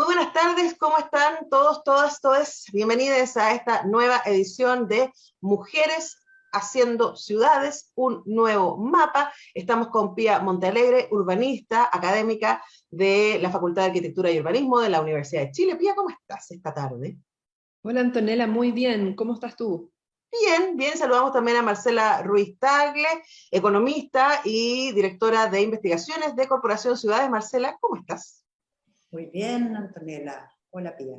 Muy buenas tardes, ¿cómo están todos, todas, todes? Bienvenidos a esta nueva edición de Mujeres Haciendo Ciudades, un nuevo mapa. Estamos con Pía Montealegre, urbanista, académica de la Facultad de Arquitectura y Urbanismo de la Universidad de Chile. Pía, ¿cómo estás esta tarde? Hola Antonella, muy bien. ¿Cómo estás tú? Bien, bien, saludamos también a Marcela Ruiz Tagle, economista y directora de investigaciones de Corporación Ciudades. Marcela, ¿cómo estás? Muy bien, Antonella. Hola, Pía.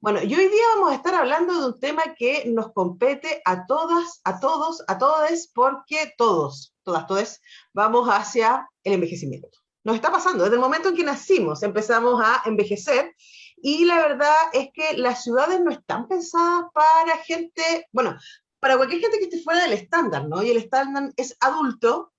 Bueno, y hoy día vamos a estar hablando de un tema que nos compete a todas, a todos, a todes, porque todos, todas, todes, vamos hacia el envejecimiento. Nos está pasando, desde el momento en que nacimos empezamos a envejecer, y la verdad es que las ciudades no están pensadas para gente, bueno, para cualquier gente que esté fuera del estándar, ¿no? Y el estándar es adulto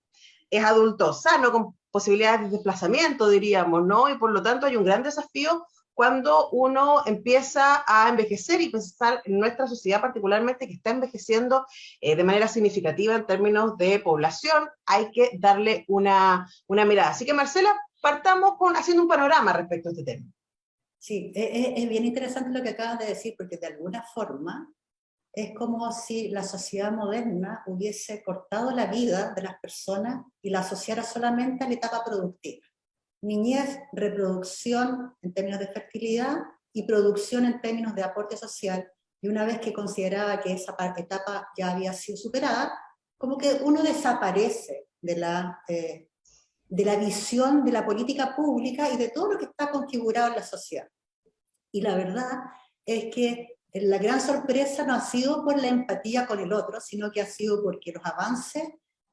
sano, con posibilidades de desplazamiento, diríamos, ¿no? Y por lo tanto hay un gran desafío cuando uno empieza a envejecer y pensar en nuestra sociedad particularmente que está envejeciendo de manera significativa en términos de población, hay que darle una mirada. Así que Marcela, partamos haciendo un panorama respecto a este tema. Sí, es bien interesante lo que acabas de decir, porque de alguna forma es como si la sociedad moderna hubiese cortado la vida de las personas y la asociara solamente a la etapa productiva. Niñez, reproducción en términos de fertilidad y producción en términos de aporte social, y una vez que consideraba que esa etapa ya había sido superada, como que uno desaparece de la visión de la política pública y de todo lo que está configurado en la sociedad. Y la verdad es que la gran sorpresa no ha sido por la empatía con el otro, sino que ha sido porque los avances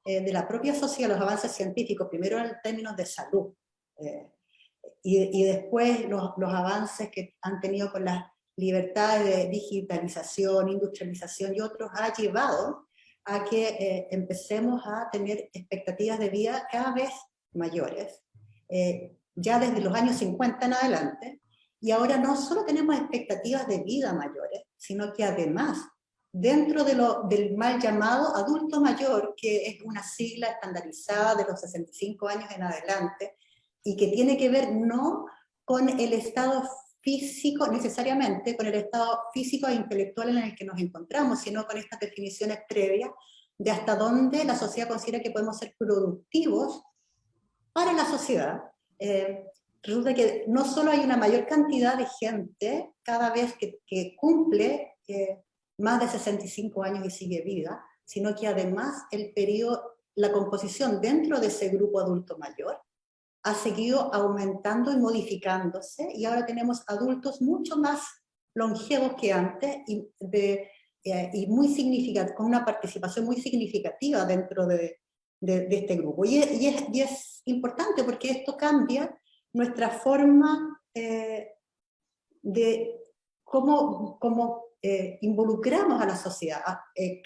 de la propia sociedad, los avances científicos, primero en términos de salud, y después los avances que han tenido con las libertades de digitalización, industrialización y otros, ha llevado a que empecemos a tener expectativas de vida cada vez mayores, ya desde los años 50 en adelante, y ahora no solo tenemos expectativas de vida mayores, sino que además, dentro del mal llamado adulto mayor, que es una sigla estandarizada de los 65 años en adelante, y que tiene que ver no con el estado físico, necesariamente con el estado físico e intelectual en el que nos encontramos, sino con estas definiciones previas de hasta dónde la sociedad considera que podemos ser productivos para la sociedad. Resulta que no solo hay una mayor cantidad de gente cada vez que cumple más de 65 años y sigue viva, sino que además el periodo, la composición dentro de ese grupo adulto mayor ha seguido aumentando y modificándose, y ahora tenemos adultos mucho más longevos que antes y con una participación muy significativa dentro de este grupo. Y es importante porque esto cambia nuestra forma de cómo involucramos a la sociedad. Es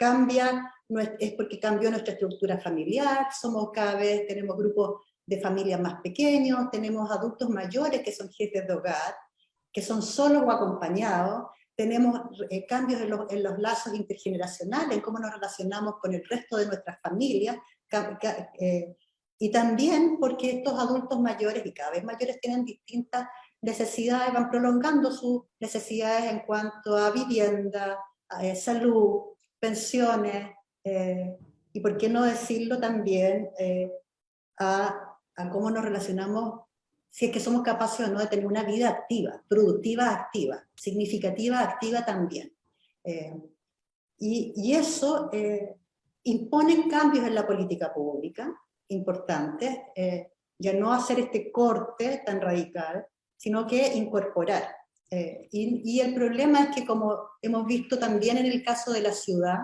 porque cambió nuestra estructura familiar, tenemos grupos de familias más pequeños, tenemos adultos mayores que son jefes de hogar, que son solos o acompañados, tenemos cambios en los lazos intergeneracionales, en cómo nos relacionamos con el resto de nuestras familias, y también porque estos adultos mayores y cada vez mayores tienen distintas necesidades, van prolongando sus necesidades en cuanto a vivienda, salud, pensiones, y por qué no decirlo también a cómo nos relacionamos, si es que somos capaces o no de tener una vida activa, productiva activa, significativa activa también. Y eso impone cambios en la política pública importantes, ya no hacer este corte tan radical, sino que incorporar. Y el problema es que, como hemos visto también en el caso de la ciudad,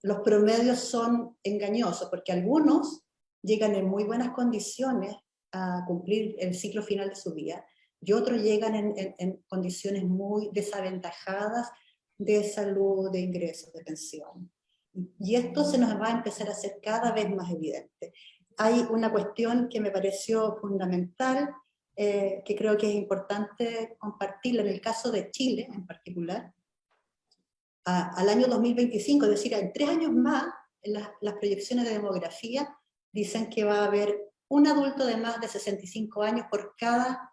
los promedios son engañosos, porque algunos llegan en muy buenas condiciones a cumplir el ciclo final de su vida, y otros llegan en condiciones muy desaventajadas de salud, de ingresos, de pensión. Y esto se nos va a empezar a hacer cada vez más evidente. Hay una cuestión que me pareció fundamental, que creo que es importante compartirla en el caso de Chile en particular. Al año 2025, es decir, en 3 años más, las proyecciones de demografía dicen que va a haber un adulto de más de 65 años por cada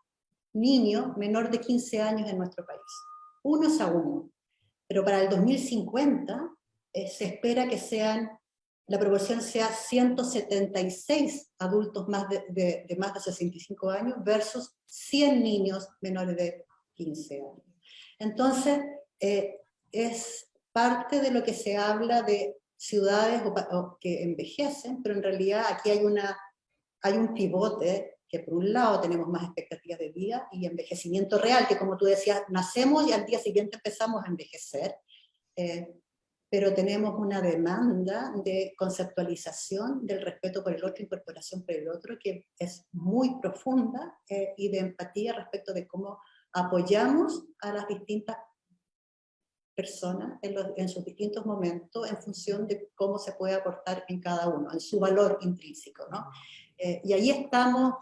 niño menor de 15 años en nuestro país. 1 a 1. Pero para el 2050 se espera que la proporción sea 176 adultos de más de 65 años versus 100 niños menores de 15 años. Entonces, es parte de lo que se habla de ciudades que envejecen, pero en realidad aquí hay un pivote, que por un lado tenemos más expectativas de vida y envejecimiento real, que como tú decías, nacemos y al día siguiente empezamos a envejecer, pero tenemos una demanda de conceptualización del respeto por el otro, incorporación por el otro, que es muy profunda, y de empatía respecto de cómo apoyamos a las distintas personas en sus distintos momentos en función de cómo se puede aportar en cada uno, en su valor intrínseco, ¿no? Y ahí estamos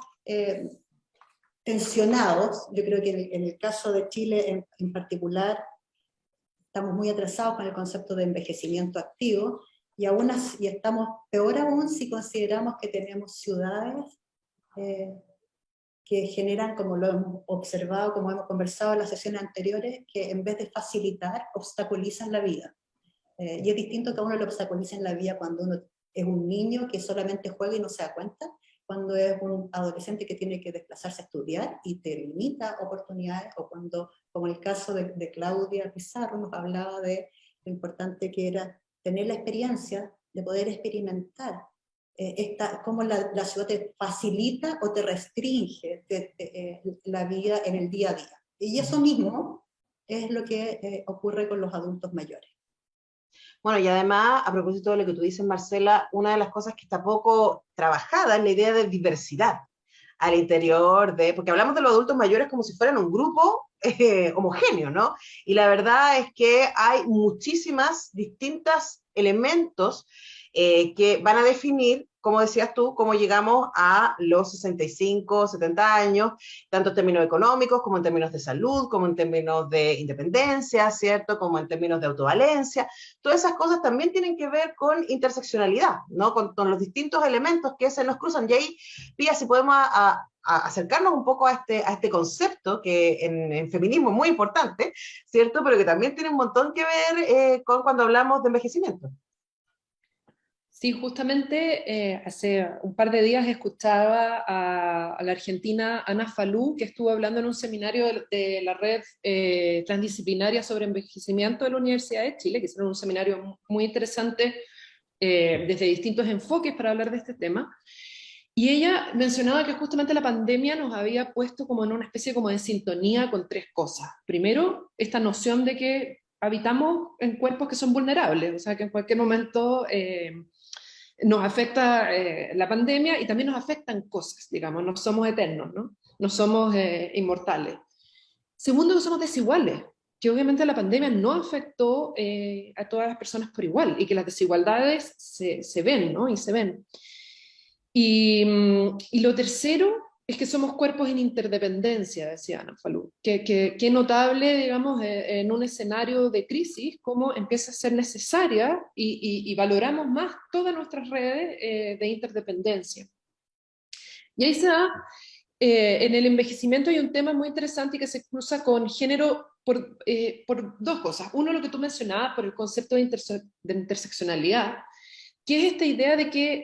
tensionados. Yo creo que en el caso de Chile en particular, estamos muy atrasados con el concepto de envejecimiento activo, y estamos peor aún si consideramos que tenemos ciudades que generan, como lo hemos observado, como hemos conversado en las sesiones anteriores, que en vez de facilitar, obstaculizan la vida. Y es distinto que a uno le obstaculicen la vida cuando uno es un niño que solamente juega y no se da cuenta, cuando es un adolescente que tiene que desplazarse a estudiar y te limita oportunidades, o cuando, como el caso de Claudia Pizarro, nos hablaba de lo importante que era tener la experiencia de poder experimentar cómo la ciudad te facilita o te restringe la vida en el día a día. Y eso mismo es lo que ocurre con los adultos mayores. Bueno, y además, a propósito de lo que tú dices, Marcela, una de las cosas que está poco trabajada es la idea de diversidad al interior porque hablamos de los adultos mayores como si fueran un grupo homogéneo, ¿no? Y la verdad es que hay muchísimas distintos elementos que van a definir, como decías tú, cómo llegamos a los 65, 70 años, tanto en términos económicos, como en términos de salud, como en términos de independencia, ¿cierto? Como en términos de autovalencia. Todas esas cosas también tienen que ver con interseccionalidad, ¿no? Con los distintos elementos que se nos cruzan. Y ahí, Pía, si podemos acercarnos un poco a este concepto que en feminismo es muy importante, ¿cierto? Pero que también tiene un montón que ver con cuando hablamos de envejecimiento. Sí, justamente hace un par de días escuchaba a la argentina Ana Falú, que estuvo hablando en un seminario de la red transdisciplinaria sobre envejecimiento de la Universidad de Chile, que hicieron un seminario muy interesante desde distintos enfoques para hablar de este tema. Y ella mencionaba que justamente la pandemia nos había puesto como en una especie como de sintonía con tres cosas. Primero, esta noción de que habitamos en cuerpos que son vulnerables, o sea que en cualquier momento nos afecta la pandemia, y también nos afectan cosas, digamos, no somos eternos, ¿no? No somos inmortales. Segundo, que somos desiguales, que obviamente la pandemia no afectó a todas las personas por igual, y que las desigualdades se ven, ¿no? Y se ven. Y lo tercero es que somos cuerpos en interdependencia, decía Ana Falú. Qué notable, digamos, en un escenario de crisis, cómo empieza a ser necesaria y valoramos más todas nuestras redes de interdependencia. Y ahí se da, en el envejecimiento hay un tema muy interesante y que se cruza con género por dos cosas. Uno, lo que tú mencionabas, por el concepto de interseccionalidad, que es esta idea de que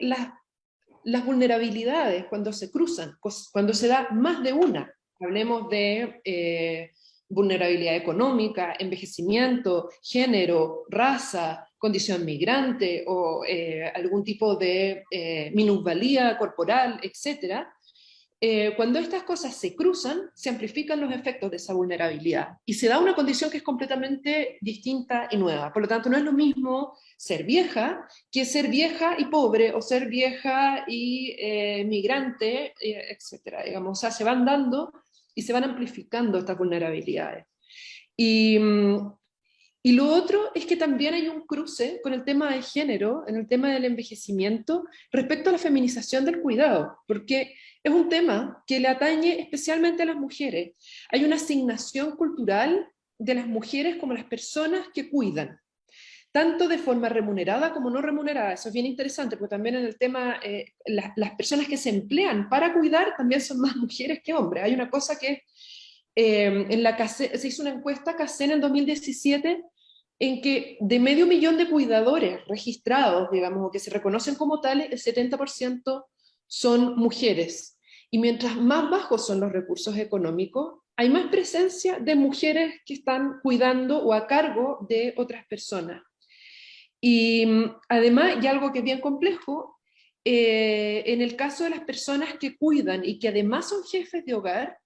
las vulnerabilidades, cuando se cruzan, cuando se da más de una, hablemos de vulnerabilidad económica, envejecimiento, género, raza, condición migrante o algún tipo de minusvalía corporal, etc. Cuando estas cosas se cruzan, se amplifican los efectos de esa vulnerabilidad y se da una condición que es completamente distinta y nueva. Por lo tanto, no es lo mismo ser vieja que ser vieja y pobre, o ser vieja y migrante, etc. Digamos, o sea, se van dando y se van amplificando estas vulnerabilidades. Y lo otro es que también hay un cruce con el tema de género, en el tema del envejecimiento, respecto a la feminización del cuidado, porque es un tema que le atañe especialmente a las mujeres. Hay una asignación cultural de las mujeres como las personas que cuidan, tanto de forma remunerada como no remunerada. Eso es bien interesante, porque también en el tema, las personas que se emplean para cuidar también son más mujeres que hombres. Hay una cosa que se hizo una encuesta CACEN en 2017 en que de 500.000 de cuidadores registrados, digamos, o que se reconocen como tales, el 70% son mujeres. Y mientras más bajos son los recursos económicos, hay más presencia de mujeres que están cuidando o a cargo de otras personas. Y además, y algo que es bien complejo, en el caso de las personas que cuidan y que además son jefes de hogar,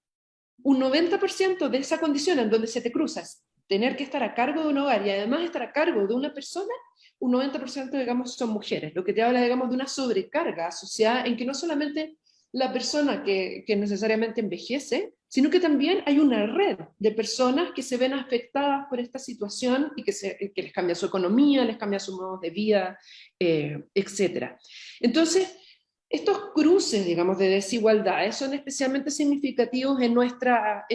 un 90% de esa condición en donde se te cruzas, tener que estar a cargo de un hogar y además estar a cargo de una persona, un 90% digamos son mujeres, lo que te habla digamos de una sobrecarga asociada en que no solamente la persona que necesariamente envejece, sino que también hay una red de personas que se ven afectadas por esta situación y que les cambia su economía, les cambia su modo de vida, etc. Entonces, estos cruces, digamos, de desigualdades son especialmente significativos en nuestra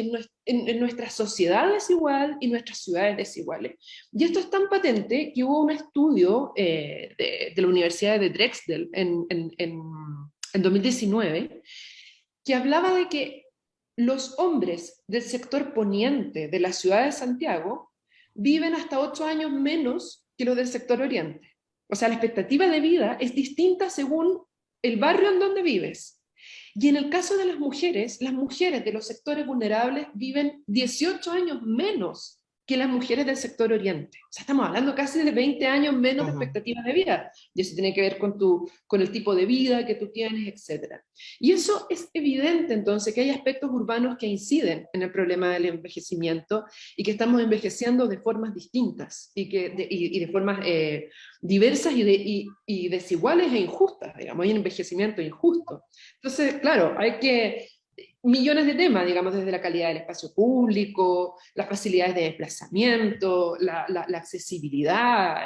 sociedad desigual y nuestras ciudades desiguales. Y esto es tan patente que hubo un estudio de la Universidad de Drexel en 2019 que hablaba de que los hombres del sector poniente de la ciudad de Santiago viven hasta 8 años menos que los del sector oriente. O sea, la expectativa de vida es distinta según el barrio en donde vives. Y en el caso de las mujeres de los sectores vulnerables viven 18 años menos que las mujeres del sector oriente. O sea, estamos hablando casi de 20 años menos de Ujú. expectativa de vida. Y eso tiene que ver con el tipo de vida que tú tienes, etc. Y eso es evidente entonces que hay aspectos urbanos que inciden en el problema del envejecimiento y que estamos envejeciendo de formas distintas y de formas diversas y desiguales e injustas, digamos, hay un envejecimiento injusto. Entonces, claro, hay que millones de temas, digamos, desde la calidad del espacio público, las facilidades de desplazamiento, la accesibilidad,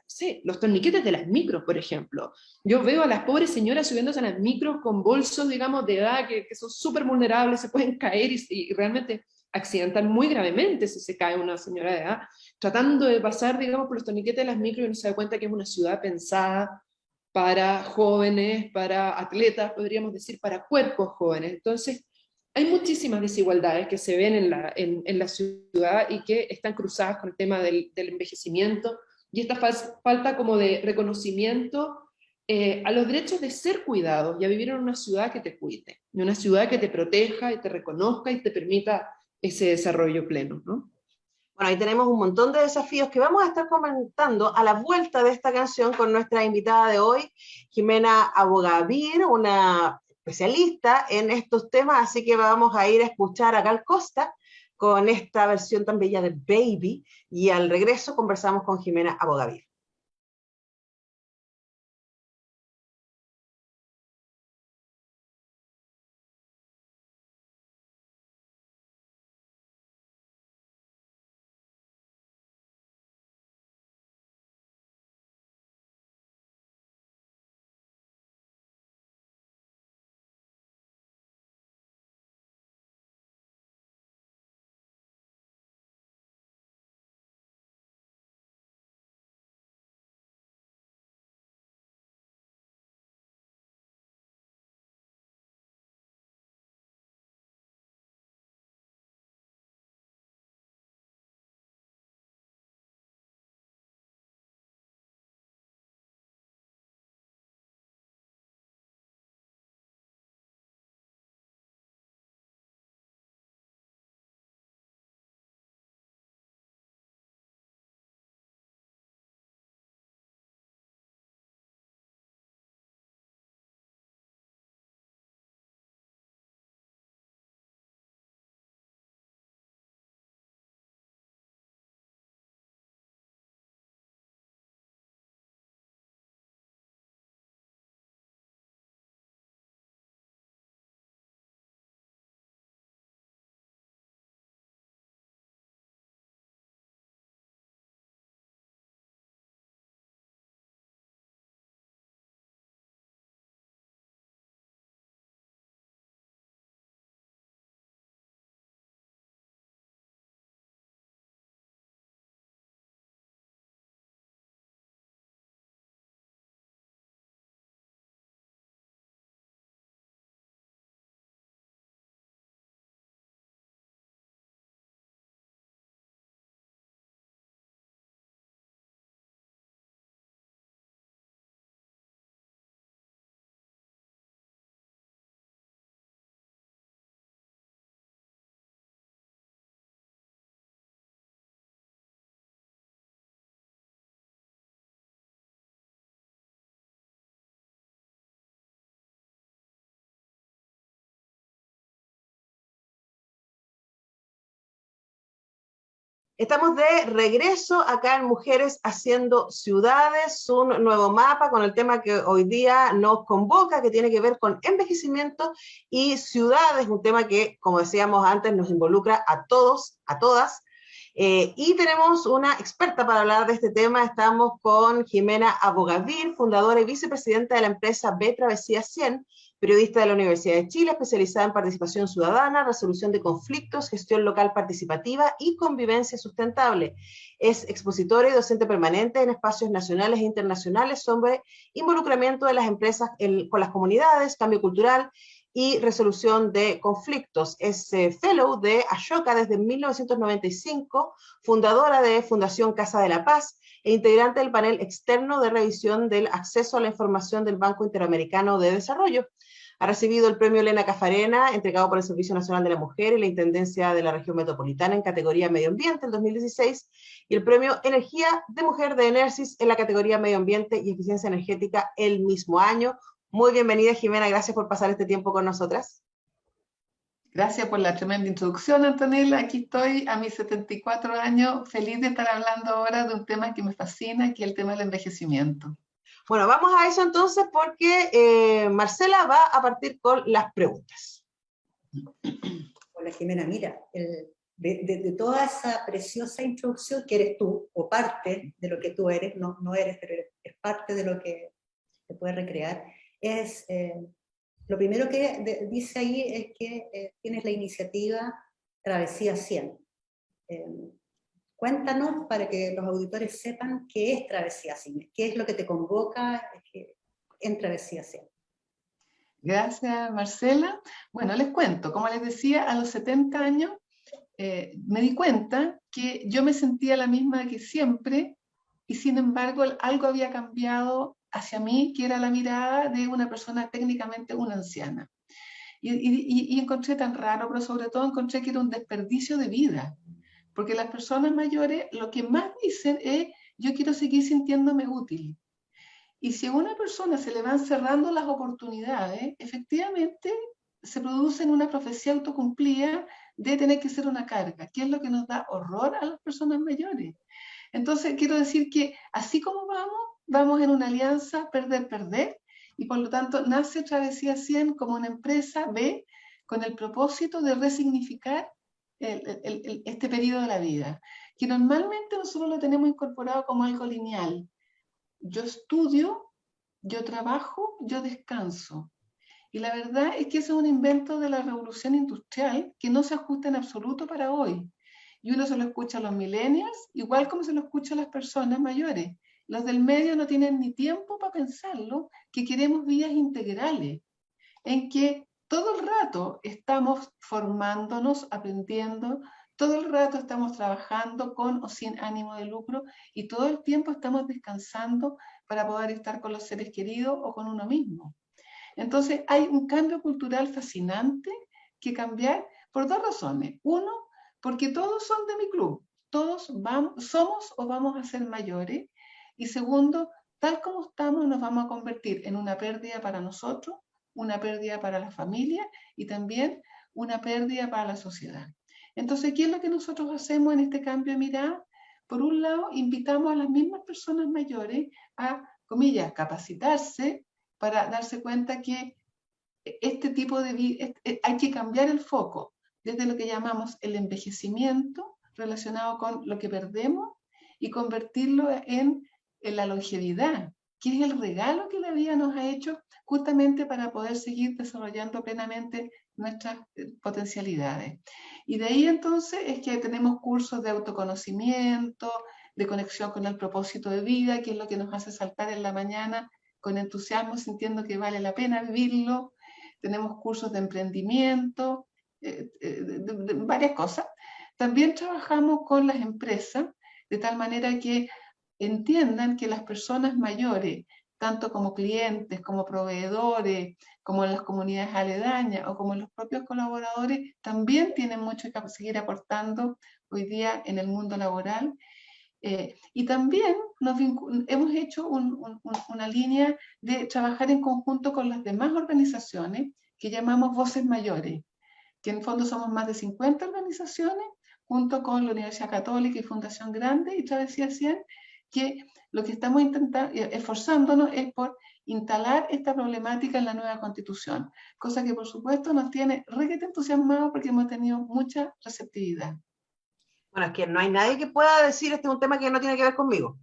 sí, los torniquetes de las micros, por ejemplo. Yo veo a las pobres señoras subiéndose a las micros con bolsos, digamos, de edad que son súper vulnerables, se pueden caer y realmente accidentan muy gravemente si se cae una señora de edad, tratando de pasar, digamos, por los torniquetes de las micros y no se da cuenta que es una ciudad pensada para jóvenes, para atletas, podríamos decir, para cuerpos jóvenes. Entonces, hay muchísimas desigualdades que se ven en la ciudad y que están cruzadas con el tema del envejecimiento y esta falta como de reconocimiento a los derechos de ser cuidados y a vivir en una ciudad que te cuide, en una ciudad que te proteja y te reconozca y te permita ese desarrollo pleno, ¿no? Bueno, ahí tenemos un montón de desafíos que vamos a estar comentando a la vuelta de esta canción con nuestra invitada de hoy, Jimena Abogavir, una especialista en estos temas, así que vamos a ir a escuchar a Gal Costa con esta versión tan bella de Baby y al regreso conversamos con Jimena Abogavir. Estamos de regreso acá en Mujeres Haciendo Ciudades, un nuevo mapa con el tema que hoy día nos convoca, que tiene que ver con envejecimiento y ciudades, un tema que, como decíamos antes, nos involucra a todos, a todas. Y tenemos una experta para hablar de este tema. Estamos con Jimena Abogadir, fundadora y vicepresidenta de la empresa B Travesía 100, periodista de la Universidad de Chile, especializada en participación ciudadana, resolución de conflictos, gestión local participativa y convivencia sustentable. Es expositora y docente permanente en espacios nacionales e internacionales sobre involucramiento de las empresas con las comunidades, cambio cultural y resolución de conflictos. Es fellow de Ashoka desde 1995, fundadora de Fundación Casa de la Paz e integrante del panel externo de revisión del acceso a la información del Banco Interamericano de Desarrollo. Ha recibido el premio Elena Cafarena, entregado por el Servicio Nacional de la Mujer y la Intendencia de la Región Metropolitana en categoría Medio Ambiente en 2016, y el premio Energía de Mujer de Enersis en la categoría Medio Ambiente y Eficiencia Energética el mismo año. Muy bienvenida, Jimena, gracias por pasar este tiempo con nosotras. Gracias por la tremenda introducción, Antonella. Aquí estoy a mis 74 años, feliz de estar hablando ahora de un tema que me fascina, que es el tema del envejecimiento. Bueno, vamos a eso entonces porque Marcela va a partir con las preguntas. Hola Jimena, mira, de toda esa preciosa introducción que eres tú, o parte de lo que tú eres, no eres, pero es parte de lo que te puede recrear, es... lo primero que dice ahí es que tienes la iniciativa Travesía 100. Cuéntanos para que los auditores sepan qué es Travesía 100, qué es lo que te convoca en Travesía 100. Gracias, Marcela. Bueno, les cuento, como les decía, a los 70 años me di cuenta que yo me sentía la misma que siempre y sin embargo algo había cambiado hacia mí, que era la mirada de una persona técnicamente una anciana. Y encontré tan raro, pero sobre todo encontré que era un desperdicio de vida, porque las personas mayores lo que más dicen es, yo quiero seguir sintiéndome útil. Y si a una persona se le van cerrando las oportunidades, efectivamente se produce una profecía autocumplida de tener que ser una carga, que es lo que nos da horror a las personas mayores. Entonces, quiero decir que así como vamos en una alianza perder-perder, y por lo tanto nace Travesía 100 como una empresa B con el propósito de resignificar este periodo de la vida, que normalmente nosotros lo tenemos incorporado como algo lineal. Yo estudio, yo trabajo, yo descanso. Y la verdad es que ese es un invento de la revolución industrial que no se ajusta en absoluto para hoy. Y uno se lo escucha a los millennials, igual como se lo escucha a las personas mayores. Los del medio no tienen ni tiempo para pensarlo, que queremos vidas integrales, en que todo el rato estamos formándonos, aprendiendo, todo el rato estamos trabajando con o sin ánimo de lucro y todo el tiempo estamos descansando para poder estar con los seres queridos o con uno mismo. Entonces hay un cambio cultural fascinante que cambiar por dos razones. Uno, porque todos son de mi club, todos somos o vamos a ser mayores. Y segundo, tal como estamos nos vamos a convertir en una pérdida para nosotros, una pérdida para la familia y también una pérdida para la sociedad. Entonces, ¿qué es lo que nosotros hacemos en este cambio de mirada? Por un lado, invitamos a las mismas personas mayores a, comillas, capacitarse para darse cuenta que este tipo de vida, hay que cambiar el foco desde lo que llamamos el envejecimiento relacionado con lo que perdemos y convertirlo en la longevidad, que es el regalo que la vida nos ha hecho justamente para poder seguir desarrollando plenamente nuestras potencialidades. Y de ahí entonces es que tenemos cursos de autoconocimiento, de conexión con el propósito de vida, que es lo que nos hace saltar en la mañana con entusiasmo, sintiendo que vale la pena vivirlo. Tenemos cursos de emprendimiento, de varias cosas. También trabajamos con las empresas de tal manera que entiendan que las personas mayores, tanto como clientes, como proveedores, como en las comunidades aledañas o como en los propios colaboradores, también tienen mucho que seguir aportando hoy día en el mundo laboral. Y también hemos hecho una línea de trabajar en conjunto con las demás organizaciones que llamamos Voces Mayores, que en el fondo somos más de 50 organizaciones junto con la Universidad Católica y Fundación Grande y Travesía 100, que lo que estamos intentando, esforzándonos es por instalar esta problemática en la nueva Constitución, cosa que por supuesto nos tiene requete entusiasmados porque hemos tenido mucha receptividad. Bueno, es que no hay nadie que pueda decir este es un tema que no tiene que ver conmigo.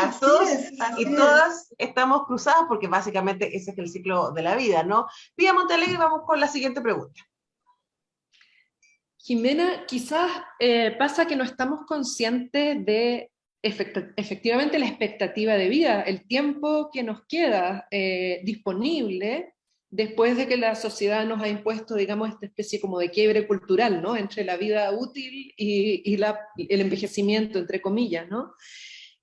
Así Todos es, así y es. todas estamos cruzados porque básicamente ese es el ciclo de la vida, ¿no? Pía Montalegre, vamos con la siguiente pregunta. Jimena, quizás pasa que no estamos conscientes de efectivamente la expectativa de vida, el tiempo que nos queda disponible después de que la sociedad nos ha impuesto, digamos, esta especie como de quiebre cultural, ¿no? Entre la vida útil el envejecimiento, entre comillas, ¿no?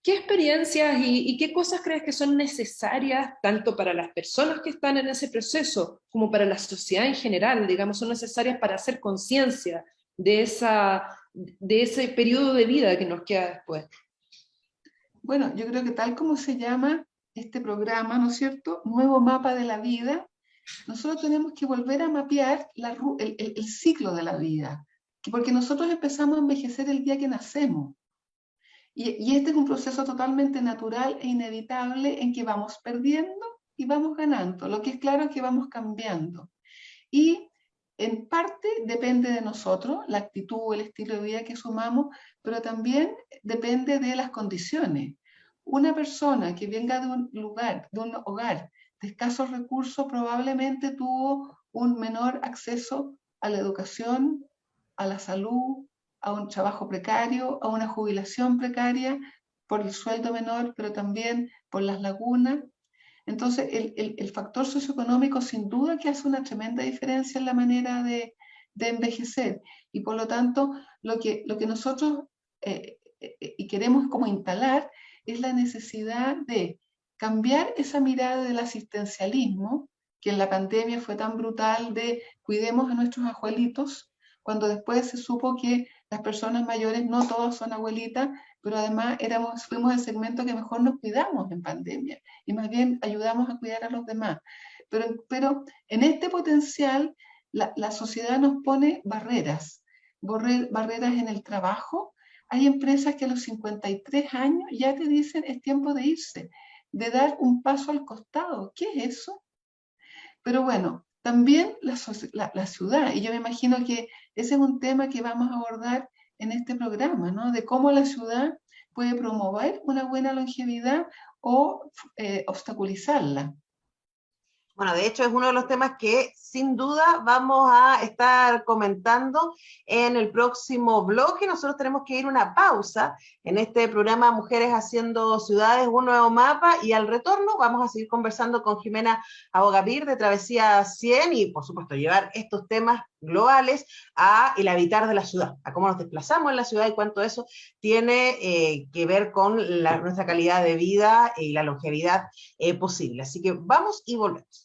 ¿Qué experiencias y qué cosas crees que son necesarias tanto para las personas que están en ese proceso como para la sociedad en general, digamos, son necesarias para hacer conciencia de ese periodo de vida que nos queda después? Bueno, yo creo que tal como se llama este programa, ¿no es cierto? Nuevo mapa de la vida, nosotros tenemos que volver a mapear el ciclo de la vida, porque nosotros empezamos a envejecer el día que nacemos. Y este es un proceso totalmente natural e inevitable en que vamos perdiendo y vamos ganando. Lo que es claro es que vamos cambiando. Y en parte depende de nosotros, la actitud, el estilo de vida que sumamos, pero también depende de las condiciones. Una persona que venga de un lugar, de un hogar de escasos recursos, probablemente tuvo un menor acceso a la educación, a la salud, a un trabajo precario, a una jubilación precaria, por el sueldo menor, pero también por las lagunas. Entonces, el factor socioeconómico sin duda que hace una tremenda diferencia en la manera de envejecer. Y por lo tanto, lo que nosotros y queremos como instalar es la necesidad de cambiar esa mirada del asistencialismo, que en la pandemia fue tan brutal de cuidemos a nuestros abuelitos, cuando después se supo que las personas mayores no todas son abuelitas, pero además fuimos el segmento que mejor nos cuidamos en pandemia y más bien ayudamos a cuidar a los demás. Pero en este potencial, la sociedad nos pone barreras en el trabajo. Hay empresas que a los 53 años ya te dicen es tiempo de irse, de dar un paso al costado. ¿Qué es eso? Pero bueno, también la ciudad, y yo me imagino que ese es un tema que vamos a abordar en este programa, ¿no? De cómo la ciudad puede promover una buena longevidad o obstaculizarla. Bueno, de hecho es uno de los temas que sin duda vamos a estar comentando en el próximo bloque. Nosotros tenemos que ir a una pausa en este programa Mujeres Haciendo Ciudades, un nuevo mapa, y al retorno vamos a seguir conversando con Jimena Abogavir de Travesía 100 y por supuesto llevar estos temas globales a el habitar de la ciudad, a cómo nos desplazamos en la ciudad y cuánto eso tiene que ver con nuestra calidad de vida y la longevidad posible. Así que vamos y volvemos.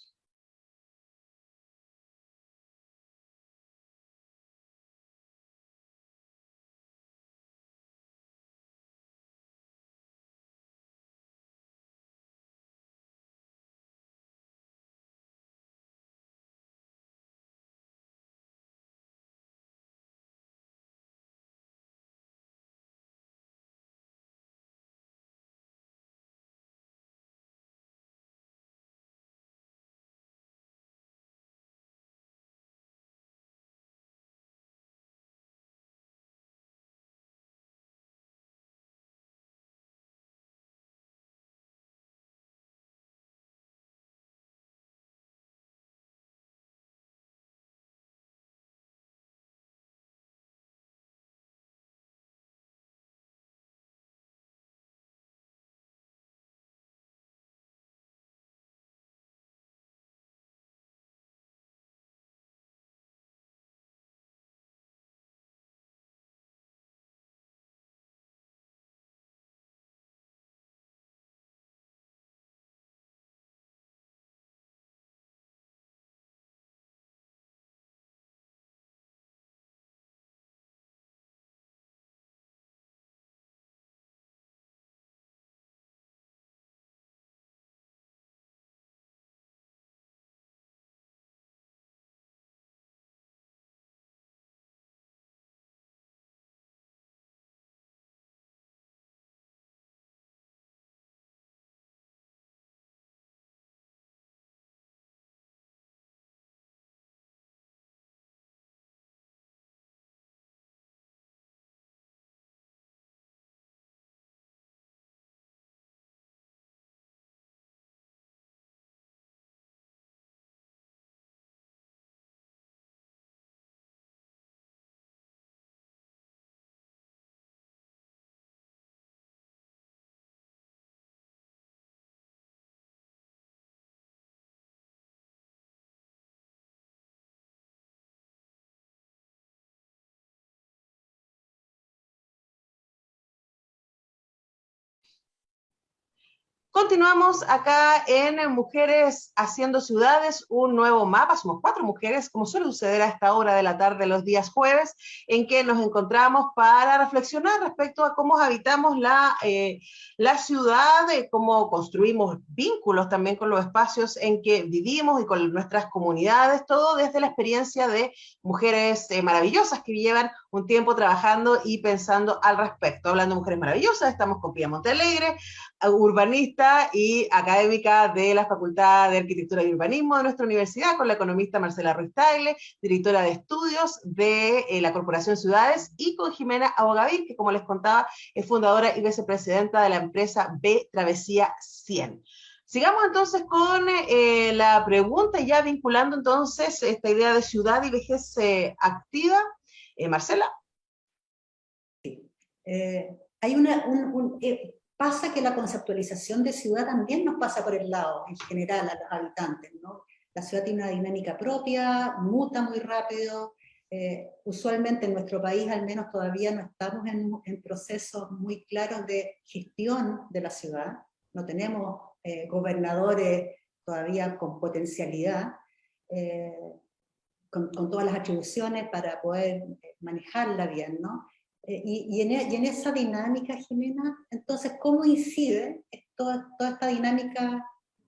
Continuamos acá en Mujeres Haciendo Ciudades, un nuevo mapa. Somos 4 mujeres, como suele suceder a esta hora de la tarde los días jueves, en que nos encontramos para reflexionar respecto a cómo habitamos la ciudad, cómo construimos vínculos también con los espacios en que vivimos y con nuestras comunidades, todo desde la experiencia de mujeres maravillosas que llevan un tiempo trabajando y pensando al respecto. Hablando de mujeres maravillosas, estamos con Pía Montealegre, urbanista y académica de la Facultad de Arquitectura y Urbanismo de nuestra universidad, con la economista Marcela Ruiz Tagle, directora de estudios de la Corporación Ciudades, y con Jimena Abogaví, que como les contaba, es fundadora y vicepresidenta de la empresa B Travesía 100. Sigamos entonces con la pregunta, ya vinculando entonces esta idea de ciudad y vejez activa. Marcela. Hay pasa que la conceptualización de ciudad también nos pasa por el lado, en general, a los habitantes, ¿no? La ciudad tiene una dinámica propia, muta muy rápido. Usualmente en nuestro país, al menos, todavía no estamos en procesos muy claros de gestión de la ciudad. No tenemos gobernadores todavía con potencialidad, con todas las atribuciones para poder manejarla bien, ¿no? Y en esa dinámica, Jimena, entonces, ¿cómo incide toda esta dinámica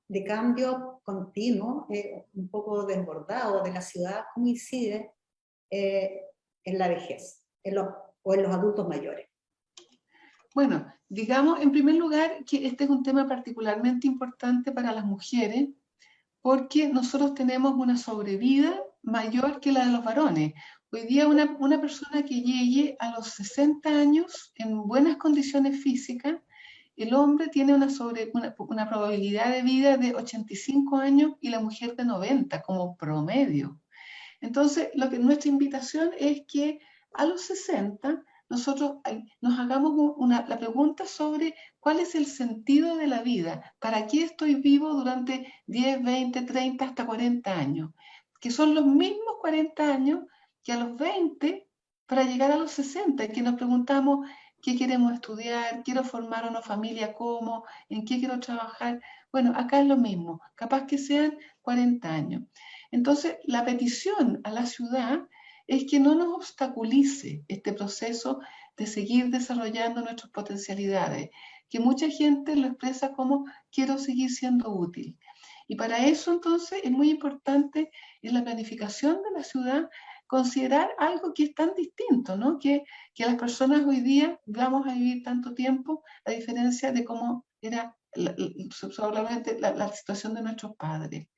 de cambio continuo, un poco desbordado de la ciudad, cómo incide en la vejez, o en los adultos mayores? Bueno, digamos en primer lugar que este es un tema particularmente importante para las mujeres, porque nosotros tenemos una sobrevida mayor que la de los varones. Hoy día una persona que llegue a los 60 años en buenas condiciones físicas, el hombre tiene una probabilidad de vida de 85 años y la mujer de 90 como promedio. Entonces, nuestra invitación es que a los 60 nosotros nos hagamos la pregunta sobre cuál es el sentido de la vida, para qué estoy vivo durante 10, 20, 30, hasta 40 años, que son los mismos 40 años que a los 20 para llegar a los 60, en que nos preguntamos qué queremos estudiar, quiero formar una familia, cómo, en qué quiero trabajar. Bueno, acá es lo mismo, capaz que sean 40 años. Entonces, la petición a la ciudad es que no nos obstaculice este proceso de seguir desarrollando nuestras potencialidades, que mucha gente lo expresa como quiero seguir siendo útil. Y para eso entonces es muy importante en la planificación de la ciudad considerar algo que es tan distinto, ¿no? Que las personas hoy día vamos a vivir tanto tiempo, a diferencia de cómo era solamente la situación de nuestros padres.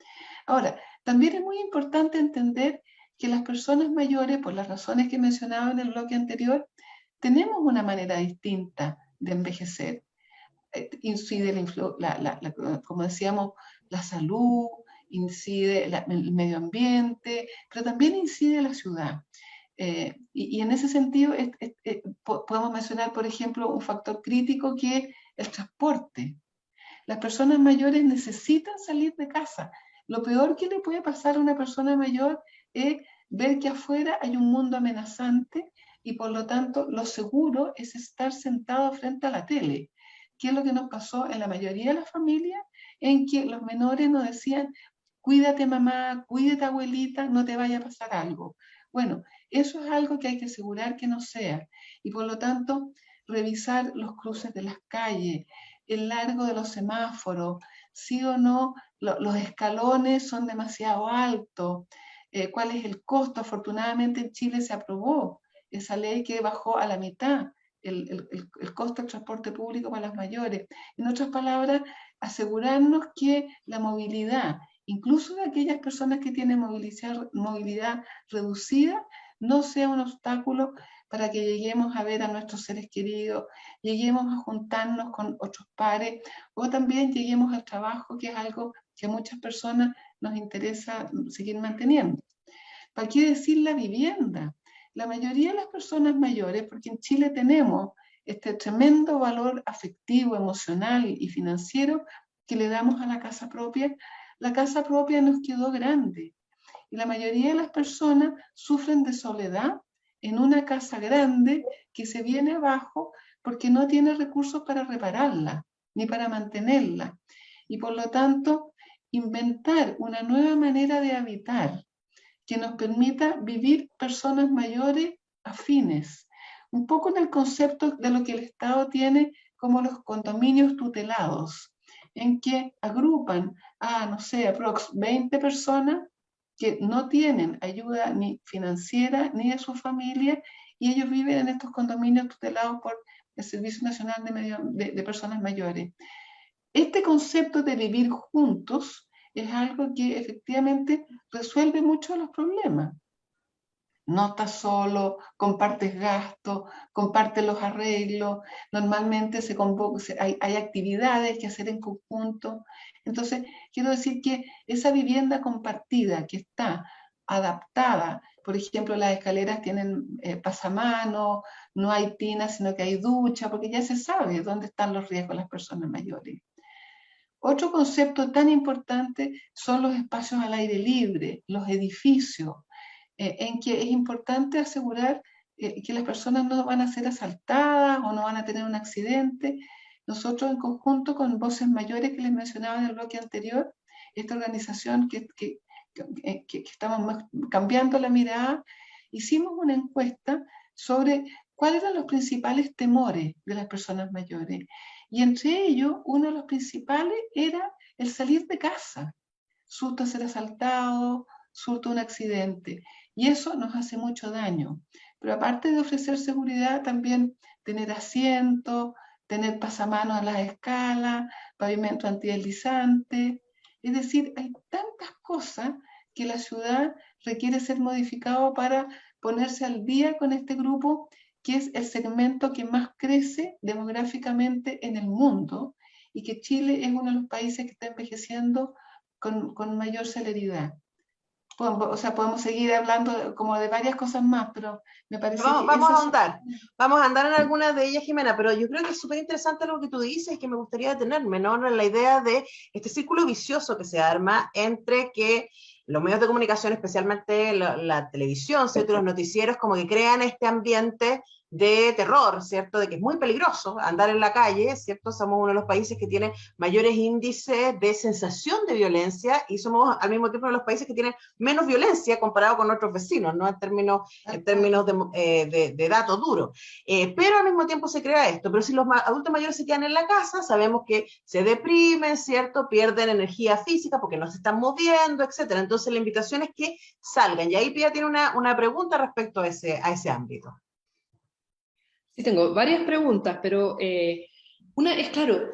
Ahora, también es muy importante entender que las personas mayores, por las razones que mencionaba en el bloque anterior, tenemos una manera distinta de envejecer. Incide, como decíamos, la salud, incide el medio ambiente, pero también incide la ciudad. Y en ese sentido podemos mencionar, por ejemplo, un factor crítico que es el transporte. Las personas mayores necesitan salir de casa. Lo peor que le puede pasar a una persona mayor es ver que afuera hay un mundo amenazante y por lo tanto lo seguro es estar sentado frente a la tele. ¿Qué es lo que nos pasó en la mayoría de las familias? En que los menores nos decían, cuídate mamá, cuídate abuelita, no te vaya a pasar algo. Bueno, eso es algo que hay que asegurar que no sea. Y por lo tanto, revisar los cruces de las calles, el largo de los semáforos, sí o no, los escalones son demasiado altos, cuál es el costo. Afortunadamente en Chile se aprobó esa ley que bajó a la mitad el costo del transporte público para las mayores. En otras palabras, asegurarnos que la movilidad, incluso de aquellas personas que tienen movilidad reducida, no sea un obstáculo para que lleguemos a ver a nuestros seres queridos, lleguemos a juntarnos con otros pares, o también lleguemos al trabajo, que es algo que a muchas personas nos interesa seguir manteniendo. ¿Para qué decir la vivienda? La mayoría de las personas mayores, porque en Chile tenemos este tremendo valor afectivo, emocional y financiero que le damos a la casa propia nos quedó grande. Y la mayoría de las personas sufren de soledad en una casa grande que se viene abajo porque no tiene recursos para repararla. ni para mantenerla. Y por lo tanto, inventar una nueva manera de habitar que nos permita vivir personas mayores afines, un poco en el concepto de lo que el Estado tiene como los condominios tutelados, en que agrupan a, no sé, aprox 20 personas que no tienen ayuda ni financiera ni de su familia, y ellos viven en estos condominios tutelados por el Servicio Nacional de Personas Mayores. Este concepto de vivir juntos es algo que efectivamente resuelve muchos de los problemas. No estás solo, compartes gastos, compartes los arreglos, normalmente hay actividades que hacer en conjunto. Entonces, quiero decir que esa vivienda compartida que está adaptada, por ejemplo, las escaleras tienen pasamanos, no hay tina, sino que hay ducha, porque ya se sabe dónde están los riesgos de las personas mayores. Otro concepto tan importante son los espacios al aire libre, los edificios, en que es importante asegurar que las personas no van a ser asaltadas o no van a tener un accidente. Nosotros, en conjunto con Voces Mayores, que les mencionaba en el bloque anterior, esta organización que estamos cambiando la mirada, hicimos una encuesta sobre cuáles eran los principales temores de las personas mayores. Y entre ellos, uno de los principales era el salir de casa, susto a ser asaltado, susto a un accidente. Y eso nos hace mucho daño. Pero aparte de ofrecer seguridad, también tener asientos, tener pasamanos a las escalas, pavimento antideslizante. Es decir, hay tantas cosas que la ciudad requiere ser modificado para ponerse al día con este grupo, que es el segmento que más crece demográficamente en el mundo, y que Chile es uno de los países que está envejeciendo con mayor celeridad. O sea, podemos seguir hablando como de varias cosas más, pero me parece que Vamos a esas son... ahondar, vamos a andar en algunas de ellas, Jimena, pero yo creo que es súper interesante lo que tú dices, que me gustaría detenerme, ¿no? En la idea de este círculo vicioso que se arma entre que los medios de comunicación, especialmente la televisión, ¿cierto? Los noticieros, como que crean este ambiente de terror, ¿cierto? De que es muy peligroso andar en la calle, ¿cierto? Somos uno de los países que tiene mayores índices de sensación de violencia, y somos al mismo tiempo uno de los países que tienen menos violencia comparado con otros vecinos, ¿no? En términos de datos duros. Pero al mismo tiempo se crea esto. Pero si los adultos mayores se quedan en la casa, sabemos que se deprimen, ¿cierto? Pierden energía física porque no se están moviendo, etcétera. Entonces la invitación es que salgan. Y ahí Pia tiene una pregunta respecto a ese ámbito. Sí, tengo varias preguntas, pero una es, claro,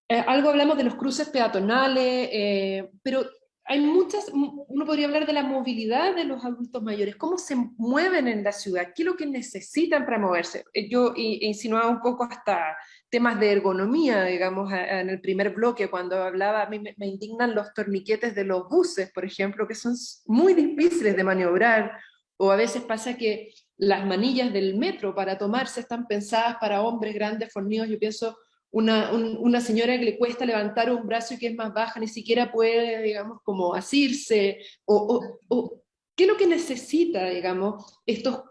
algo hablamos de los cruces peatonales, pero hay muchas, uno podría hablar de la movilidad de los adultos mayores, cómo se mueven en la ciudad, qué es lo que necesitan para moverse. Yo insinuaba un poco hasta temas de ergonomía, digamos, en el primer bloque, cuando hablaba, a mí me indignan los torniquetes de los buses, por ejemplo, que son muy difíciles de maniobrar, o a veces pasa que las manillas del metro para tomarse están pensadas para hombres grandes, fornidos. Yo pienso, una señora que le cuesta levantar un brazo y que es más baja, ni siquiera puede, digamos, como asirse, o qué es lo que necesita, digamos, estos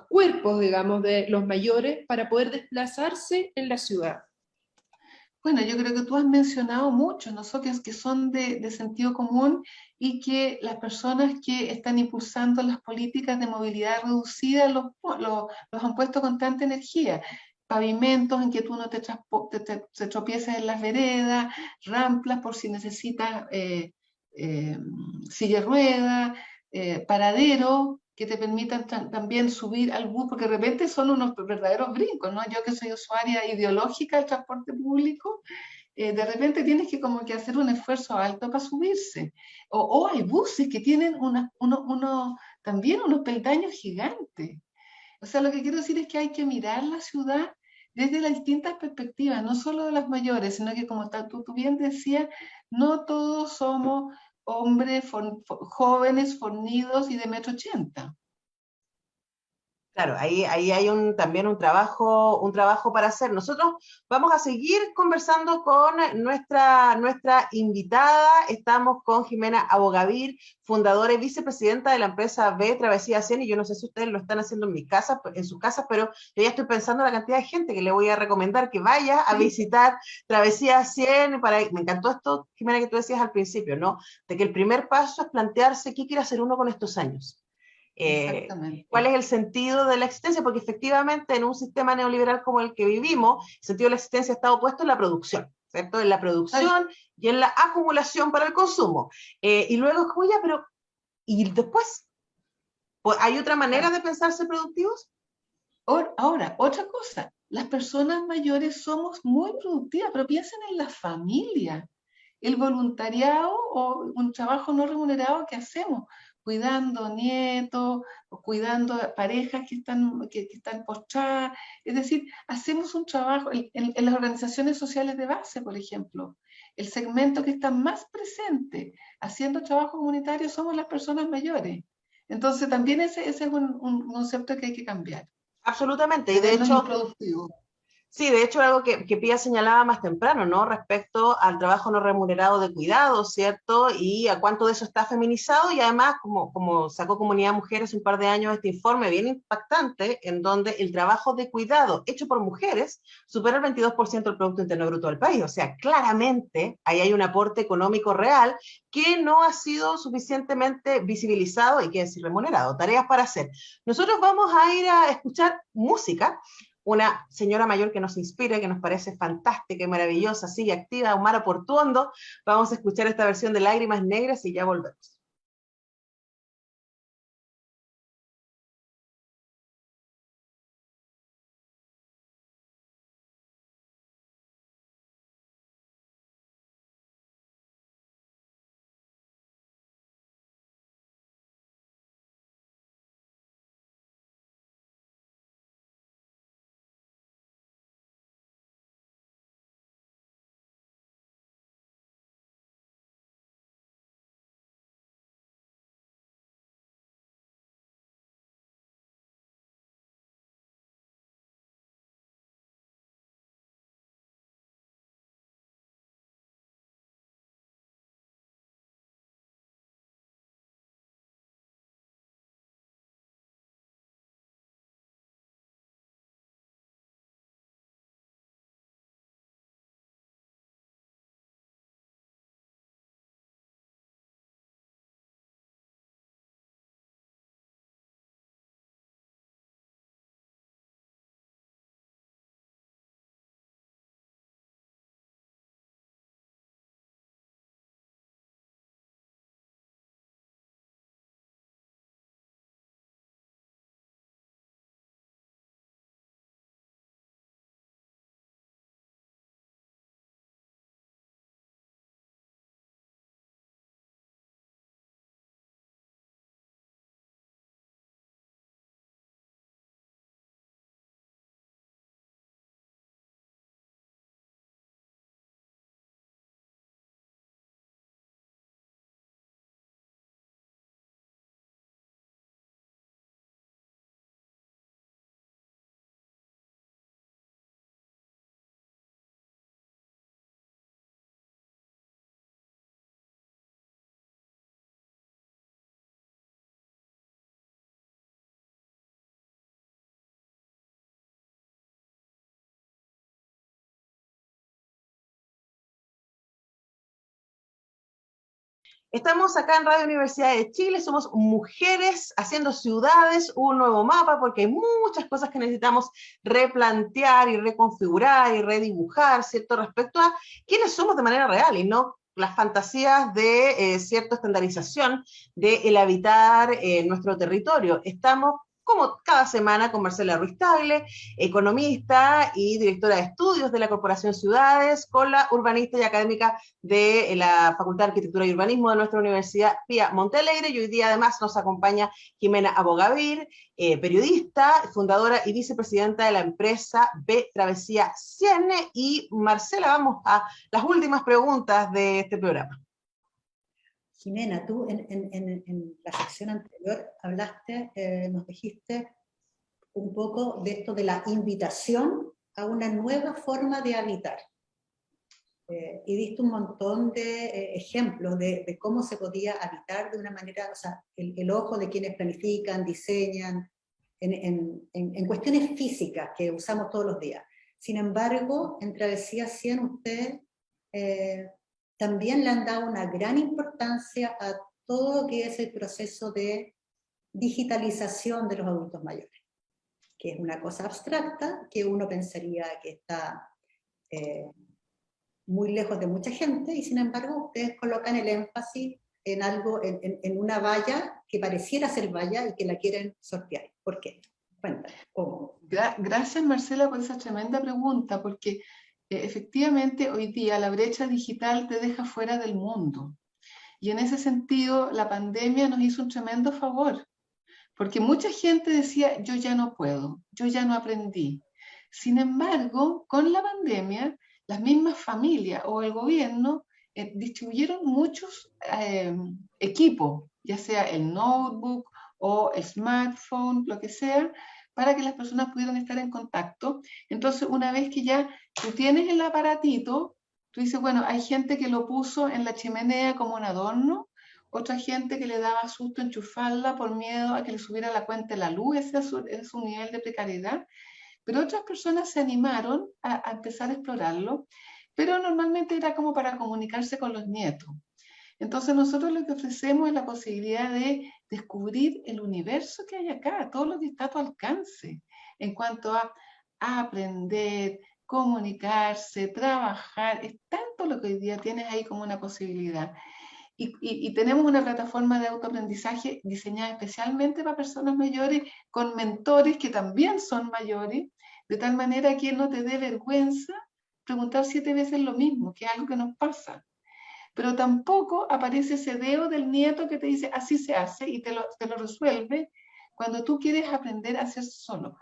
cuerpos, digamos, de los mayores para poder desplazarse en la ciudad. Bueno, yo creo que tú has mencionado muchos, nosotros que son de sentido común, y que las personas que están impulsando las políticas de movilidad reducida los han puesto con tanta energía. Pavimentos en que tú no te tropieces en las veredas, rampas por si necesitas silla de ruedas, paraderos que te permitan también subir al bus, porque de repente son unos verdaderos brincos, ¿no? Yo que soy usuaria ideológica del transporte público, de repente tienes que como que hacer un esfuerzo alto para subirse. O hay buses que tienen también unos peldaños gigantes. O sea, lo que quiero decir es que hay que mirar la ciudad desde las distintas perspectivas, no solo de las mayores, sino que como tú bien decías, no todos somos hombres jóvenes, fornidos y de 1,80 m. Claro, ahí hay también un trabajo para hacer. Nosotros vamos a seguir conversando con nuestra invitada. Estamos con Jimena Abogavir, fundadora y vicepresidenta de la empresa B Travesía 100, y yo no sé si ustedes lo están haciendo en sus casas, pero yo ya estoy pensando en la cantidad de gente que le voy a recomendar que vaya a visitar Travesía 100. Me encantó esto, Jimena, que tú decías al principio, ¿no? De que el primer paso es plantearse qué quiere hacer uno con estos años. ¿Cuál Exactamente. es el sentido de la existencia? Porque efectivamente en un sistema neoliberal como el que vivimos, el sentido de la existencia está opuesto en la producción, ¿cierto? En la Tal- producción y en la acumulación para el consumo. Y luego es como ya, pero ¿y después? Pues, ¿hay otra manera tal. de pensarse productivos? Ahora, otra cosa, las personas mayores somos muy productivas, pero piensen en la familia, el voluntariado o un trabajo no remunerado que hacemos, cuidando nietos, o cuidando a parejas que están postradas. Es decir, hacemos un trabajo en las organizaciones sociales de base, por ejemplo. El segmento que está más presente haciendo trabajo comunitario somos las personas mayores. Entonces, también ese es un concepto que hay que cambiar, Absolutamente. Y de de vernos hecho, improductivos. sí, de hecho, algo que Pía señalaba más temprano, ¿no? Respecto al trabajo no remunerado de cuidado, ¿cierto? Y a cuánto de eso está feminizado, y además, como sacó Comunidad Mujeres un par de años este informe bien impactante, en donde el trabajo de cuidado hecho por mujeres supera el 22% del Producto Interno Bruto del país. O sea, claramente ahí hay un aporte económico real que no ha sido suficientemente visibilizado y que es remunerado. Tareas para hacer. Nosotros vamos a ir a escuchar música, una señora mayor que nos inspira, que nos parece fantástica y maravillosa, sigue activa, Omara Portuondo. Vamos a escuchar esta versión de Lágrimas Negras y ya volvemos. Estamos acá en Radio Universidad de Chile, somos mujeres haciendo ciudades, un nuevo mapa, porque hay muchas cosas que necesitamos replantear y reconfigurar y redibujar, ¿cierto? Respecto a quiénes somos de manera real y no las fantasías de cierta estandarización de el habitar nuestro territorio. Estamos como cada semana con Marcela Ruiz Tagle, economista y directora de estudios de la Corporación Ciudades, con la urbanista y académica de la Facultad de Arquitectura y Urbanismo de nuestra Universidad, Pía Montealegre, y hoy día además nos acompaña Jimena Abogavir, periodista, fundadora y vicepresidenta de la empresa B Travesía 100. Y Marcela, vamos a las últimas preguntas de este programa. Jimena, tú en la sección anterior hablaste, nos dijiste un poco de esto de la invitación a una nueva forma de habitar. Y diste un montón de ejemplos de cómo se podía habitar de una manera, o sea, el ojo de quienes planifican, diseñan, en cuestiones físicas que usamos todos los días. Sin embargo, en Travesía 100 ustedes también le han dado una gran importancia a todo lo que es el proceso de digitalización de los adultos mayores, que es una cosa abstracta, que uno pensaría que está muy lejos de mucha gente, y sin embargo ustedes colocan el énfasis en algo, en una valla que pareciera ser valla y que la quieren sortear. ¿Por qué? Cuéntame, ¿cómo? Gracias, Marcela, por esa tremenda pregunta, porque efectivamente hoy día la brecha digital te deja fuera del mundo. Y en ese sentido, la pandemia nos hizo un tremendo favor, porque mucha gente decía, yo ya no puedo, yo ya no aprendí. Sin embargo, con la pandemia, las mismas familias o el gobierno distribuyeron muchos equipos, ya sea el notebook o el smartphone, lo que sea, para que las personas pudieran estar en contacto. Entonces, una vez que ya tú tienes el aparatito, tú dices, bueno, hay gente que lo puso en la chimenea como un adorno, otra gente que le daba susto enchufarla por miedo a que le subiera la cuenta de la luz, ese es su nivel de precariedad. Pero otras personas se animaron a empezar a explorarlo, pero normalmente era como para comunicarse con los nietos. Entonces nosotros lo que ofrecemos es la posibilidad de descubrir el universo que hay acá, todo lo que está a tu alcance, en cuanto a aprender, comunicarse, trabajar, es tanto lo que hoy día tienes ahí como una posibilidad. Y tenemos una plataforma de autoaprendizaje diseñada especialmente para personas mayores, con mentores que también son mayores, de tal manera que no te dé vergüenza preguntar 7 veces lo mismo, que es algo que nos pasa. Pero tampoco aparece ese dedo del nieto que te dice así se hace y te lo resuelve cuando tú quieres aprender a hacer solo.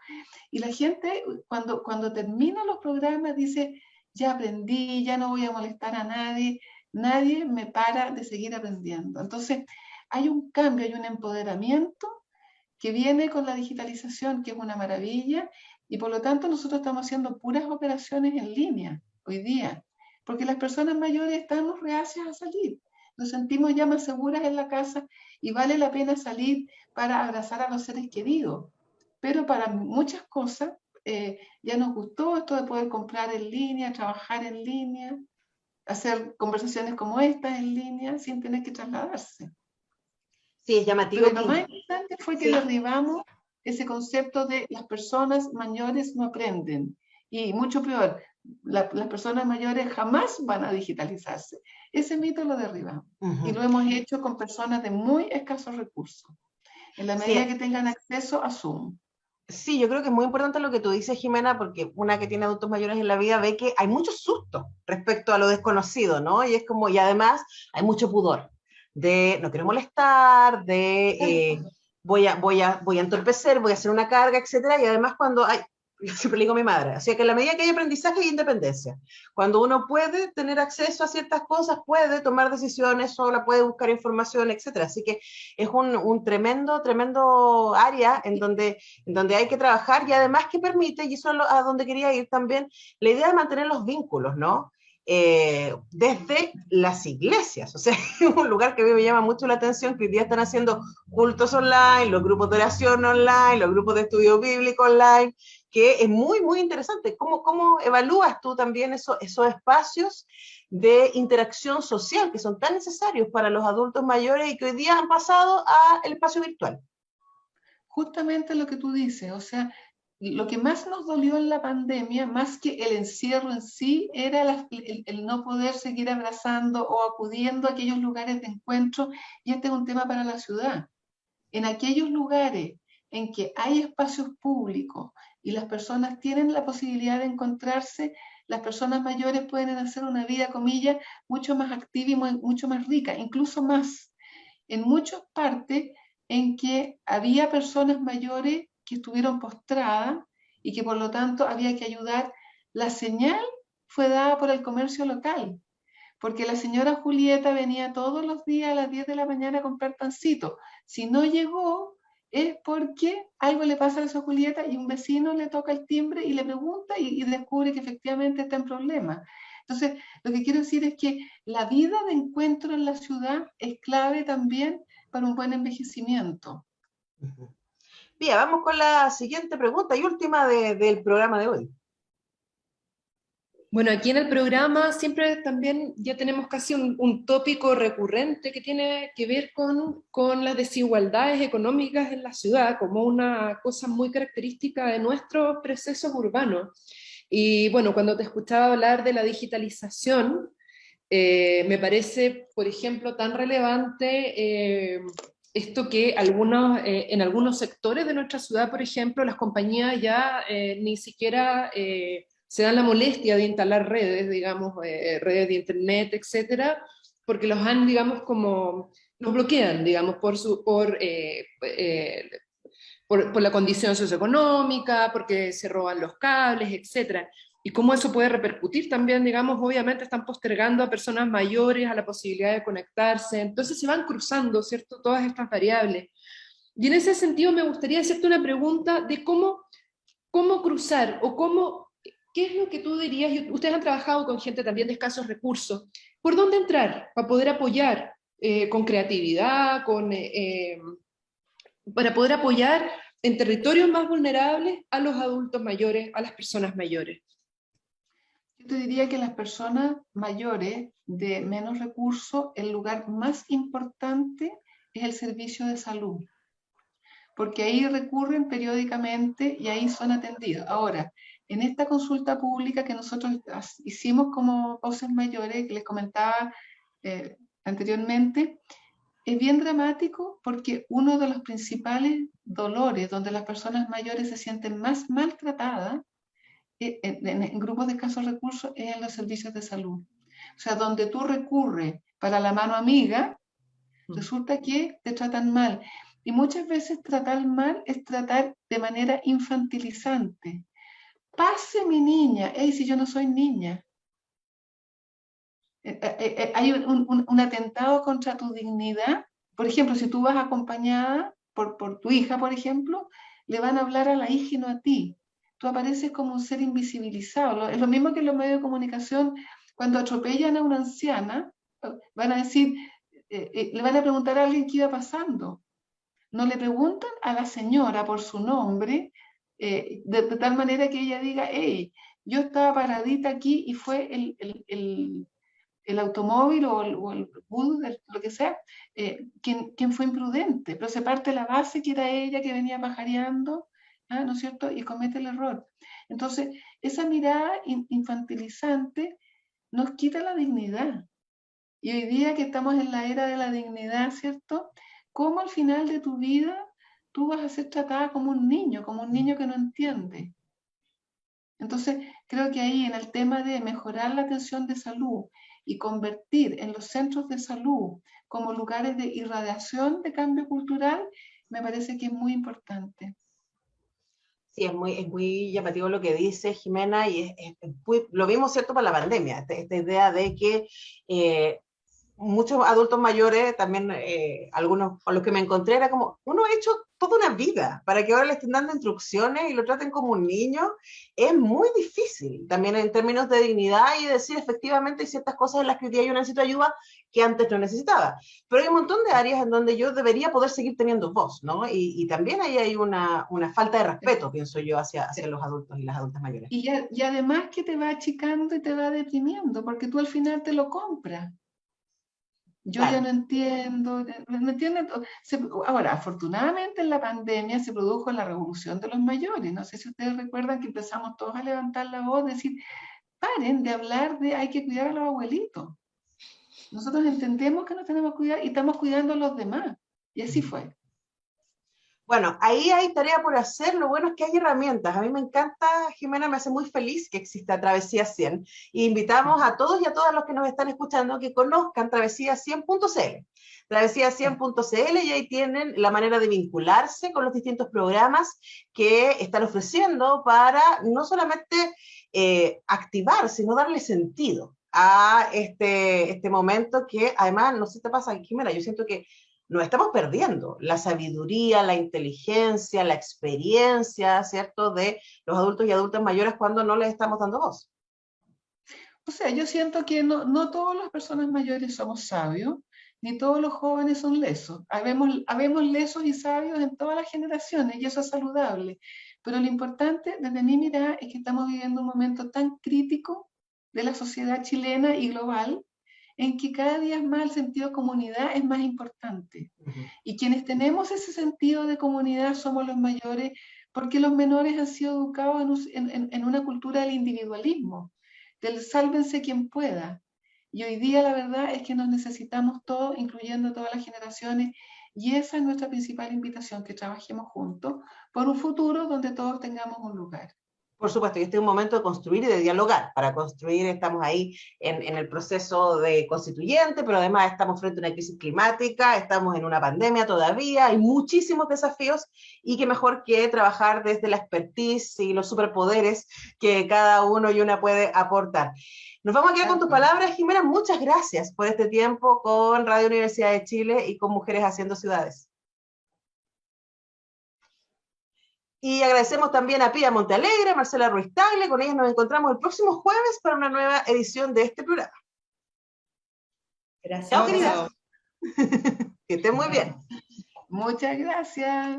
Y la gente cuando termina los programas dice, ya aprendí, ya no voy a molestar a nadie, nadie me para de seguir aprendiendo. Entonces hay un cambio, hay un empoderamiento que viene con la digitalización, que es una maravilla, y por lo tanto nosotros estamos haciendo puras operaciones en línea hoy día, porque las personas mayores estamos reacias a salir, nos sentimos ya más seguras en la casa y vale la pena salir para abrazar a los seres queridos, pero para muchas cosas ya nos gustó esto de poder comprar en línea, trabajar en línea, hacer conversaciones como estas en línea sin tener que trasladarse. Sí, es llamativo Pero lo más que... importante fue que Sí. derribamos ese concepto de las personas mayores no aprenden. Y mucho peor, las personas mayores jamás van a digitalizarse. Ese mito lo derribamos. Y lo hemos hecho con personas de muy escasos recursos, en la medida Sí, que tengan acceso a Zoom. sí, yo creo que es muy importante lo que tú dices, Jimena, porque una que tiene adultos mayores en la vida ve que hay mucho susto respecto a lo desconocido, ¿no? Y es como, y además hay mucho pudor de no quiero molestar, de voy a entorpecer, voy a hacer una carga, etcétera. Y además cuando hay, siempre le digo a mi madre, o sea que en la medida que hay aprendizaje hay independencia. Cuando uno puede tener acceso a ciertas cosas, puede tomar decisiones sola, puede buscar información, etcétera. Así que es un tremendo área en donde hay que trabajar y además que permite, y eso es a donde quería ir también, la idea de mantener los vínculos, ¿no? Desde las iglesias, o sea, es un lugar que a mí me llama mucho la atención, que hoy día están haciendo cultos online, los grupos de oración online, los grupos de estudio bíblico online, que es muy interesante. ¿Cómo evalúas tú también esos espacios de interacción social que son tan necesarios para los adultos mayores y que hoy día han pasado al espacio virtual? Justamente lo que tú dices, o sea, lo que más nos dolió en la pandemia, más que el encierro en sí, era el no poder seguir abrazando o acudiendo a aquellos lugares de encuentro, y este es un tema para la ciudad. En aquellos lugares en que hay espacios públicos y las personas tienen la posibilidad de encontrarse, las personas mayores pueden hacer una vida, comillas, mucho más activa y mucho más rica, incluso más. En muchas partes en que había personas mayores que estuvieron postradas y que por lo tanto había que ayudar, la señal fue dada por el comercio local, porque la señora Julieta venía todos los días a las 10 de la mañana a comprar pancito. Si no llegó, es porque algo le pasa a esa Julieta y un vecino le toca el timbre y le pregunta y descubre que efectivamente está en problemas. Entonces, lo que quiero decir es que la vida de encuentro en la ciudad es clave también para un buen envejecimiento. Ujú. Bien, vamos con la siguiente pregunta y última del programa de hoy. Bueno, aquí en el programa siempre también ya tenemos casi un tópico recurrente que tiene que ver con las desigualdades económicas en la ciudad, como una cosa muy característica de nuestros procesos urbanos. Y bueno, cuando te escuchaba hablar de la digitalización, me parece, por ejemplo, tan relevante esto que en algunos sectores de nuestra ciudad, por ejemplo, las compañías ya ni siquiera se dan la molestia de instalar redes, digamos, redes de internet, etcétera, porque los han, digamos, como los bloquean, digamos, por la condición socioeconómica, porque se roban los cables, etcétera. Y cómo eso puede repercutir también, digamos, obviamente están postergando a personas mayores a la posibilidad de conectarse, entonces se van cruzando, ¿cierto?, todas estas variables. Y en ese sentido me gustaría hacerte una pregunta de cómo cruzar o qué es lo que tú dirías, y ustedes han trabajado con gente también de escasos recursos, ¿por dónde entrar para poder apoyar con creatividad, para poder apoyar en territorios más vulnerables a los adultos mayores, a las personas mayores? Yo te diría que las personas mayores de menos recursos, el lugar más importante es el servicio de salud, porque ahí recurren periódicamente y ahí son atendidos. Ahora, en esta consulta pública que nosotros hicimos como Voces Mayores, que les comentaba anteriormente, es bien dramático porque uno de los principales dolores donde las personas mayores se sienten más maltratadas en grupos de escasos recursos es en los servicios de salud. O sea, donde tú recurres para la mano amiga, resulta que te tratan mal. Y muchas veces tratar mal es tratar de manera infantilizante. Pase mi niña, hey, si yo no soy niña. Hay un atentado contra tu dignidad. Por ejemplo, si tú vas acompañada por tu hija, por ejemplo, le van a hablar a la hija y no a ti. Tú apareces como un ser invisibilizado. Es lo mismo que en los medios de comunicación, cuando atropellan a una anciana, van a decir, le van a preguntar a alguien qué iba pasando. No le preguntan a la señora por su nombre, de tal manera que ella diga, hey, yo estaba paradita aquí y fue el automóvil o el bus, lo que sea, quien fue imprudente, pero se parte la base que era ella que venía pajareando, ¿no es cierto? Y comete el error. Entonces, esa mirada infantilizante nos quita la dignidad. Y hoy día que estamos en la era de la dignidad, ¿cierto? ¿Cómo al final de tu vida tú vas a ser tratada como un niño que no entiende? Entonces, creo que ahí en el tema de mejorar la atención de salud y convertir en los centros de salud como lugares de irradiación de cambio cultural, me parece que es muy importante. Sí, es muy llamativo lo que dice Jimena y lo vimos, ¿cierto?, para la pandemia, esta idea de que muchos adultos mayores, también algunos con los que me encontré, era como, uno ha hecho toda una vida para que ahora le estén dando instrucciones y lo traten como un niño, es muy difícil, también en términos de dignidad y decir efectivamente hay ciertas cosas en las que hoy día yo necesito ayuda que antes no necesitaba. Pero hay un montón de áreas en donde yo debería poder seguir teniendo voz, ¿no? Y también ahí hay una falta de respeto, pienso yo, hacia los adultos y las adultas mayores. Y además que te va achicando y te va deprimiendo, porque tú al final te lo compras. Yo ya Claro. no entiendo, ¿me entienden? Ahora, afortunadamente en la pandemia se produjo la revolución de los mayores. No sé si ustedes recuerdan que empezamos todos a levantar la voz, decir, paren de hablar de hay que cuidar a los abuelitos. Nosotros entendemos que nos tenemos que cuidar y estamos cuidando a los demás. Y así fue. Bueno, ahí hay tarea por hacer, lo bueno es que hay herramientas. A mí me encanta, Jimena, me hace muy feliz que exista Travesía 100. Y invitamos a todos y a todas los que nos están escuchando que conozcan travesía100.cl. Travesía100.cl y ahí tienen la manera de vincularse con los distintos programas que están ofreciendo para no solamente activar, sino darle sentido a este momento que además, no sé si te pasa, Jimena, yo siento que nos estamos perdiendo la sabiduría, la inteligencia, la experiencia, ¿cierto?, de los adultos y adultas mayores cuando no les estamos dando voz. O sea, yo siento que no todas las personas mayores somos sabios, ni todos los jóvenes son lesos. Habemos lesos y sabios en todas las generaciones, y eso es saludable. Pero lo importante, desde mi mirada, es que estamos viviendo un momento tan crítico de la sociedad chilena y global, en que cada día más el sentido de comunidad es más importante. Y quienes tenemos ese sentido de comunidad somos los mayores, porque los menores han sido educados en una cultura del individualismo, del sálvense quien pueda. Y hoy día la verdad es que nos necesitamos todos, incluyendo todas las generaciones, y esa es nuestra principal invitación, que trabajemos juntos por un futuro donde todos tengamos un lugar. Por supuesto, y este es un momento de construir y de dialogar. Para construir estamos ahí en el proceso de constituyente, pero además estamos frente a una crisis climática, estamos en una pandemia todavía, hay muchísimos desafíos, y qué mejor que trabajar desde la expertise y los superpoderes que cada uno y una puede aportar. Nos vamos a quedar con tus palabras, Jimena. Muchas gracias por este tiempo con Radio Universidad de Chile y con Mujeres Haciendo Ciudades. Y agradecemos también a Pía Montealegre, a Marcela Ruiz Tagle. Con ellas nos encontramos el próximo jueves para una nueva edición de este programa. Gracias. Chao, queridas. Que estén muy bien. Muchas gracias.